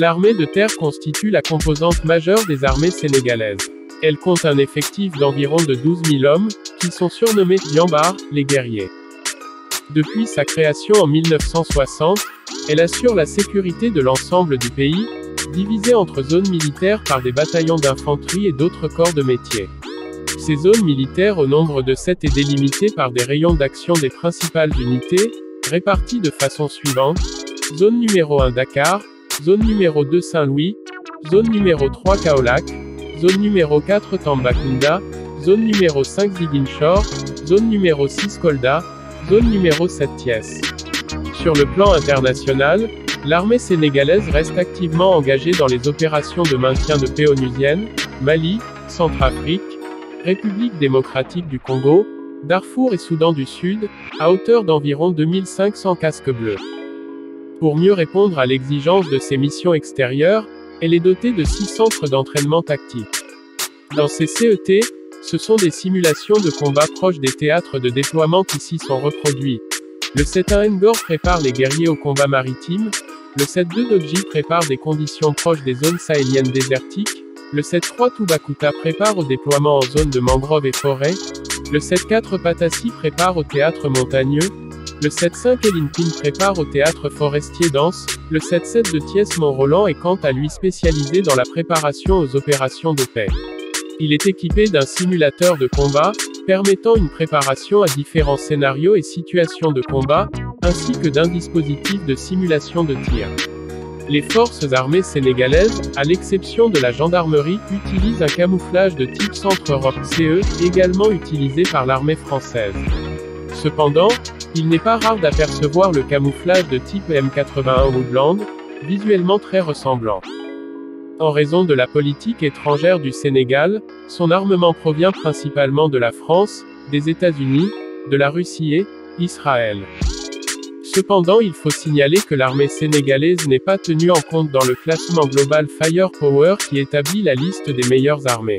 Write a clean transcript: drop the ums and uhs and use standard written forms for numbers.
L'armée de terre constitue la composante majeure des armées sénégalaises. Elle compte un effectif d'environ de 12 000 hommes, qui sont surnommés « Yambar », les guerriers. Depuis sa création en 1960, elle assure la sécurité de l'ensemble du pays, divisée entre zones militaires par des bataillons d'infanterie et d'autres corps de métier. Ces zones militaires au nombre de 7 est délimitées par des rayons d'action des principales unités, répartis de façon suivante: zone numéro 1 Dakar, zone numéro 2 Saint-Louis, zone numéro 3 Kaolack, zone numéro 4 Tambacounda, zone numéro 5 Ziguinchor, zone numéro 6 Kolda, zone numéro 7 Thiès. Sur le plan international, l'armée sénégalaise reste activement engagée dans les opérations de maintien de paix onusiennes, Mali, Centrafrique, République démocratique du Congo, Darfour et Soudan du Sud, à hauteur d'environ 2500 casques bleus. Pour mieux répondre à l'exigence de ces missions extérieures, elle est dotée de 6 centres d'entraînement tactique. Dans ces CET, ce sont des simulations de combat proches des théâtres de déploiement qui s'y sont reproduits. Le 7-1 Ngor prépare les guerriers au combat maritime, le 7-2 Dodji prépare des conditions proches des zones sahéliennes désertiques, le 7-3 Toubacouta prépare au déploiement en zone de mangrove et forêt, le 7-4 Patassi prépare au théâtre montagneux, le 7-5 Elinpin prépare au théâtre forestier dense, le 7-7 de Thiès-Mont-Roland est quant à lui spécialisé dans la préparation aux opérations de paix. Il est équipé d'un simulateur de combat, permettant une préparation à différents scénarios et situations de combat, ainsi que d'un dispositif de simulation de tir. Les forces armées sénégalaises, à l'exception de la gendarmerie, utilisent un camouflage de type Centre-Europe CE, également utilisé par l'armée française. Cependant, il n'est pas rare d'apercevoir le camouflage de type M81 Woodland, visuellement très ressemblant. En raison de la politique étrangère du Sénégal, son armement provient principalement de la France, des États-Unis, de la Russie et Israël. Cependant, il faut signaler que l'armée sénégalaise n'est pas tenue en compte dans le classement Global Firepower qui établit la liste des meilleures armées.